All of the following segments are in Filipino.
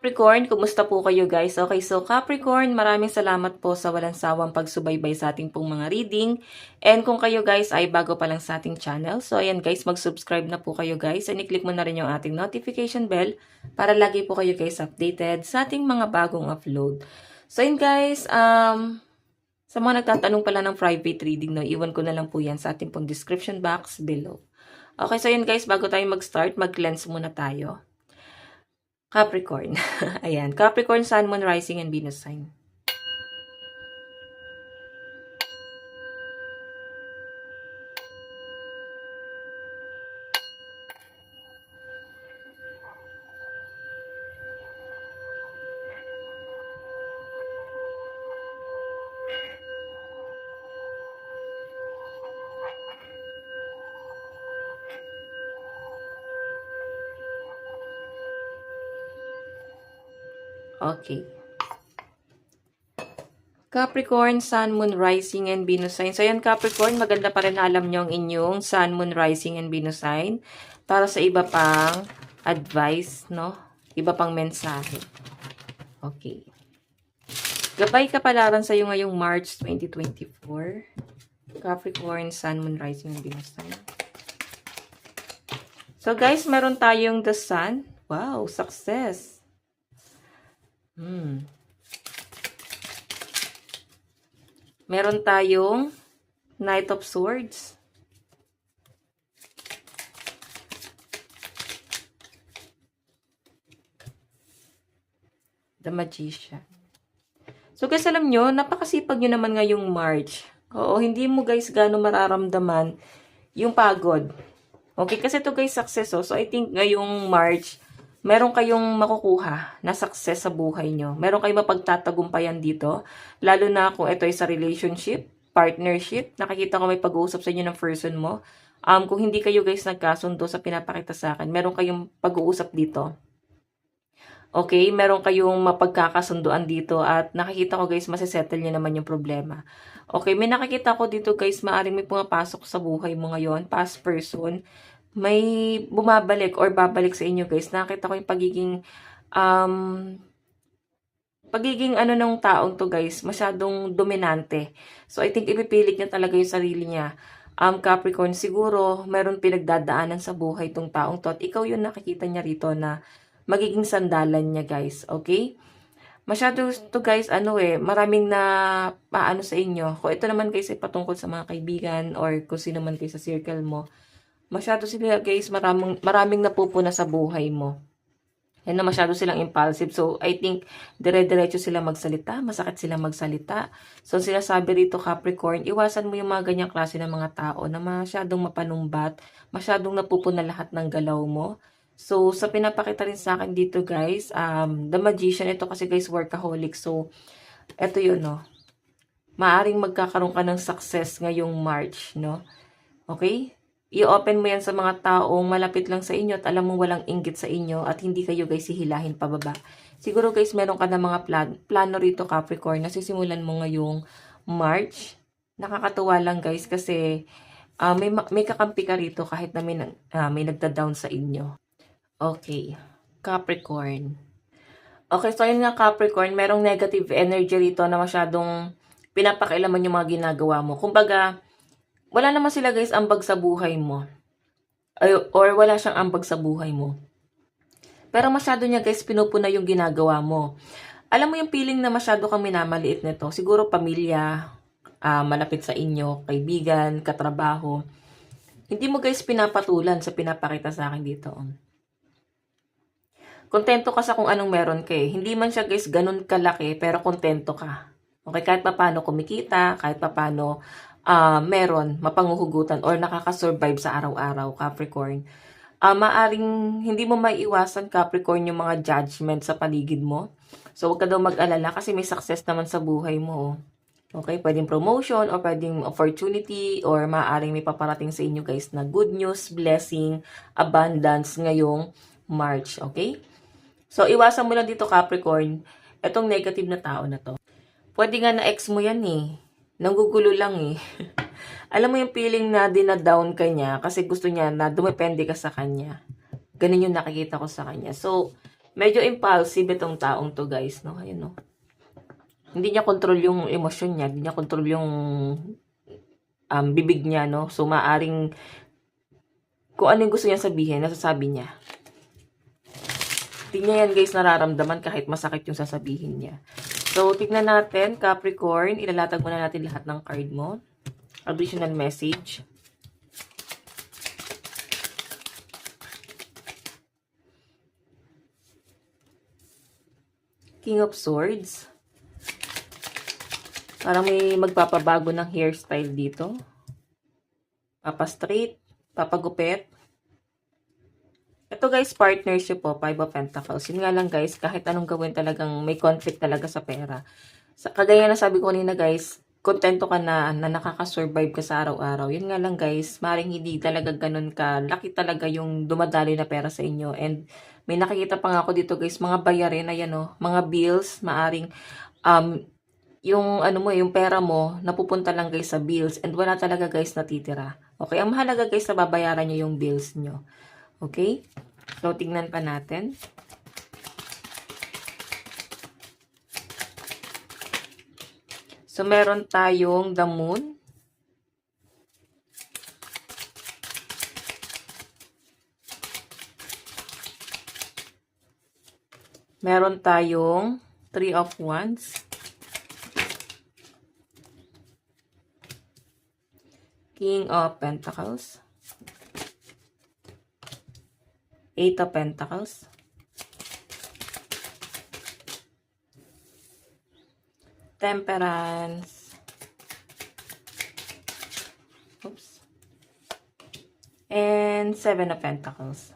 Capricorn, kumusta po kayo guys? Okay, so Capricorn, maraming salamat po sa walang sawang pagsubaybay sa ating pong mga reading. And kung kayo guys ay bago pa lang sa ating channel, so ayan guys, mag-subscribe na po kayo guys. And i-click mo na rin yung ating notification bell para lagi po kayo guys updated sa ating mga bagong upload. So ayan guys, sa mga nagtatanong pala ng private reading, no, iwan ko na lang po yan sa ating pong description box below. Okay, so ayan guys, bago tayo mag-start, mag-cleanse muna tayo. Capricorn. Ayan. Capricorn, Sun, Moon, Rising, and Venus sign. Okay. Capricorn, Sun, Moon, Rising, and Venus sign. So, yan Capricorn, maganda pa rin alam nyo ang inyong Sun, Moon, Rising, and Venus sign para sa iba pang advice, no? Iba pang mensahe. Okay. Gabay kapalaran sa iyo ngayong March 2024. Capricorn, Sun, Moon, Rising, and Venus sign. So, guys, meron tayong the Sun. Wow, success. Meron tayong Knight of Swords. The Magician. So guys, alam nyo, napakasipag nyo naman ngayong March. Oo, hindi mo guys gano'ng mararamdaman yung pagod. Okay, kasi ito guys, success. So I think ngayong March, meron kayong makukuha na success sa buhay nyo. Meron kayong mapagtatagumpayan dito. Lalo na kung ito ay sa relationship, partnership. Nakikita ko may pag-uusap sa inyo ng person mo. Kung hindi kayo guys nagkasundo sa pinapakita sa akin, meron kayong pag-uusap dito. Okay, meron kayong mapagkakasunduan dito at nakikita ko guys, masisettle nyo naman yung problema. Okay, may nakikita ko dito guys, maaaring may pumapasok sa buhay mo ngayon, past person, may bumabalik or babalik sa inyo guys. Nakita ko yung pagiging ano ng taong to guys, masyadong dominante. So I think ipipilit niya talaga yung sarili niya. Capricorn, siguro meron pinagdadaanan sa buhay tong taong to at ikaw yung nakikita niya rito na magiging sandalan niya guys, okay? Masyado to guys, maraming na paano sa inyo. Kung ito naman guys ay patungkol sa mga kaibigan or kung sino man kayo sa circle mo, masyado sila guys, maraming napupuna sa buhay mo. Yan na masyado silang impulsive. So, I think, dire-diretso sila magsalita. Masakit sila magsalita. So, sinasabi rito, Capricorn, iwasan mo yung mga ganyang klase ng mga tao na masyadong mapanumbat, masyadong napupuna lahat ng galaw mo. So, sa pinapakita rin sa akin dito, guys, the Magician, ito kasi guys, workaholic. So, ito yun, no? Maaring magkakaroon ka ng success ngayong March, no? Okay? I-open mo yan sa mga taong malapit lang sa inyo at alam mo walang inggit sa inyo at hindi kayo guys hihilahin pababa. Siguro guys meron ka na mga plano rito Capricorn na sisimulan mo ngayong March. Nakakatuwa lang guys kasi may kakampi ka rito kahit na may nagda-down sa inyo. Okay, Capricorn. Okay, so yun nga Capricorn, merong negative energy rito na masyadong pinapakailaman yung mga ginagawa mo. Kumbaga, wala naman sila guys ambag sa buhay mo. Or wala siyang ambag sa buhay mo. Pero masyado niya guys pinupuna yung ginagawa mo. Alam mo yung feeling na masyado kang minamaliit nito. Siguro pamilya, malapit sa inyo, kaibigan, katrabaho. Hindi mo guys pinapatulan sa pinapakita sa akin dito. Kontento ka sa kung anong meron ka eh. Hindi man siya guys ganun kalaki pero kontento ka. Okay, kahit paano kumikita, kahit paano meron, mapanguhugutan or nakakasurvive sa araw-araw, Capricorn. Maaring hindi mo maiiwasan, Capricorn, yung mga judgment sa paligid mo. So, huwag ka daw mag-alala kasi may success naman sa buhay mo. Okay, pwedeng promotion or pwedeng opportunity or maaring may paparating sa inyo guys na good news, blessing, abundance ngayong March. Okay? So, iwasan mo lang dito, Capricorn, itong negative na tao na to. Pwede nga na ex mo yan eh. Nanggugulo lang eh. Alam mo yung feeling na dinadown ka niya kasi gusto niya na dumepende ka sa kanya. Ganun yung nakikita ko sa kanya. So, Medyo impulsive itong taong to guys, no? Ayun, no? Hindi niya control yung emosyon niya, hindi niya control yung bibig niya, no? So, maaring kung ano yung gusto niya sabihin, nasasabi niya. Hindi niya yan guys nararamdaman kahit masakit yung sasabihin niya. So, tignan natin, Capricorn, ilalatag muna natin lahat ng card mo. Additional message. King of Swords. Parang may magpapabago ng hairstyle dito. Papa-straight, papagupit. Ito guys, partnership po, Five of Pentacles. Yun nga lang guys, kahit anong gawin talagang may conflict talaga sa pera. Kagaya na sabi ko kanina guys, kontento ka na nakaka-survive ka sa araw-araw. Yun nga lang guys, maring hindi talaga ganun ka. Laki talaga yung dumadali na pera sa inyo. And may nakikita pa nga ako dito guys, mga bayarin, ayan o, mga bills, maaring yung ano mo, yung pera mo, napupunta lang guys sa bills and wala talaga guys natitira. Okay, ang mahalaga guys na babayaran nyo yung bills nyo. Okay? So, tingnan pa natin. So, meron tayong the moon. Meron tayong Three of Wands. King of Pentacles. Eight of Pentacles. Temperance. Oops. And Seven of Pentacles.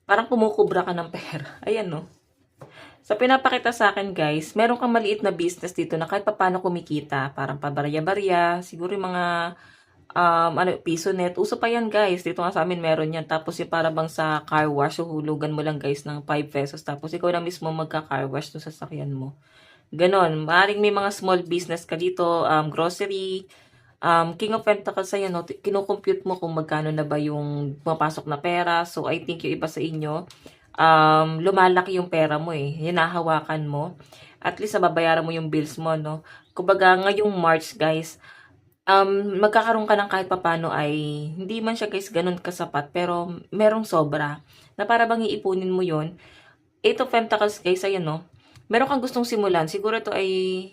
Parang kumukubra ka ng pera. Ayan, no? So, pinapakita sa akin, guys, meron kang maliit na business dito na kahit paano kumikita. Parang pabarya-barya. Siguro yung mga piso net. Uso pa yan, guys. Dito nga sa amin meron yan. Tapos yung para bang sa car wash, hulugan mo lang, guys, ng 5 pesos. Tapos ikaw na mismo magka-car wash sa sasakyan mo. Ganon. Maaaring may mga small business ka dito. Grocery. King of Pentacles, ayan, no? Kinukompute mo kung magkano na ba yung mapasok na pera. So, I think yung iba sa inyo, lumalaki yung pera mo eh. Hinahawakan mo. At least nababayaran mo yung bills mo, no? Kumbaga, ngayong March, guys, magkakaroon ka ng kahit papano ay, hindi man siya guys ganun kasapat, pero merong sobra. Na para bang iipunin mo yon. Eight of Pentacles, guys, ayan, no? Meron kang gustong simulan. Siguro ito ay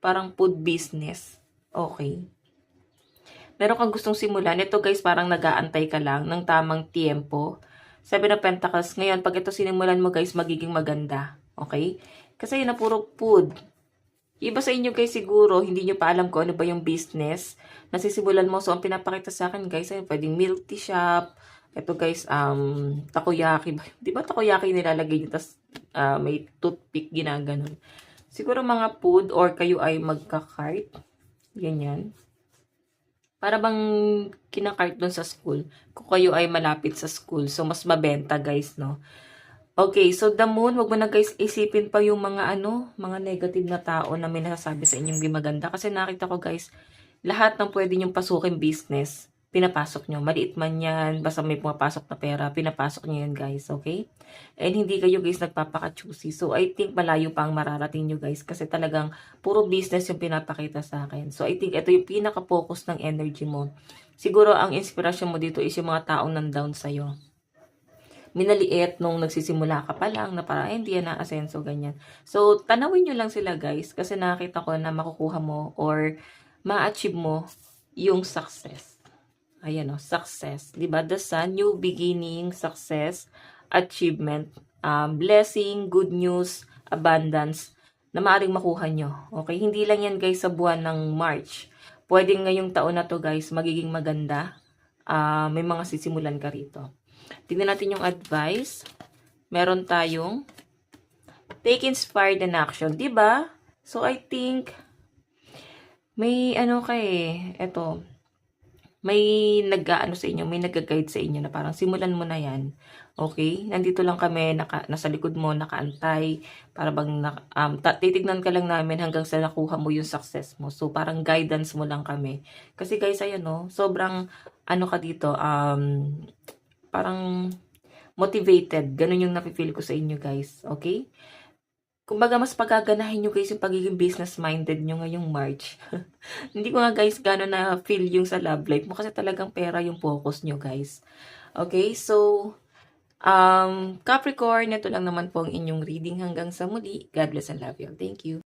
parang food business. Okay. Meron kang gustong simulan. Ito guys, parang nag-aantay ka lang ng tamang tiempo. Seven of Pentacles. Ngayon, pag ito sinimulan mo guys, magiging maganda. Okay? Kasi yun na puro food. Iba sa inyo guys siguro, hindi nyo pa alam kung ano ba yung business na sisimulan mo. So, ang pinapakita sa akin guys, ay pwedeng milk tea shop. Ito guys, takoyaki. Di ba takoyaki nilalagay nyo, tas may toothpick, ginaganon. Siguro mga food or kayo ay magka-cart. Ganyan. Para bang kinakart doon sa school. Kung kayo ay malapit sa school. So, mas mabenta guys, no? Okay, so the moon, wag mo na guys isipin pa yung mga mga negative na tao na may nasasabi sa inyong di maganda. Kasi nakita ko guys, lahat ng pwede nyong pasukin business, pinapasok nyo. Maliit man yan, basta may pumapasok na pera, pinapasok nyo yan guys, okay? And hindi kayo guys nagpapaka-choosy. So, I think malayo pa ang mararating nyo guys kasi talagang puro business yung pinapakita sa akin. So, I think ito yung pinaka-focus ng energy mo. Siguro ang inspirasyon mo dito is yung mga taong nandown sa'yo. Minaliit nung nagsisimula ka pa lang na parang hindi yan na-asenso, ganyan. So, tanawin nyo lang sila guys kasi nakita ko na makukuha mo or ma-achieve mo yung success. Ayan o, success. Diba? The sun, new beginning, success, achievement, blessing, good news, abundance na maaaring makuha nyo. Okay? Hindi lang yan guys sa buwan ng March. Pwede ngayong taon na to guys magiging maganda. May mga sisimulan ka rito. Tingnan natin yung advice. Meron tayong take inspired and action. Diba? So, I think may eto, may nag-aano sa inyo, may nag-guide sa inyo na parang simulan mo na yan. Okay? Nandito lang kami, nasa likod mo, nakaantay. Para bang, titignan ka lang namin hanggang sa nakuha mo yung success mo. So, parang guidance mo lang kami. Kasi guys, ayan no, sobrang, ka dito, parang motivated. Ganun yung nafe-feel ko sa inyo guys, okay? Kumbaga mas pagaganahin niyo guys yung pagiging business-minded niyo ngayong March. Hindi ko nga guys gaano na-feel yung sa love life mo kasi talagang pera yung focus niyo guys. Okay, so Capricorn, ito lang naman po ang inyong reading hanggang sa muli. God bless and love you. Thank you.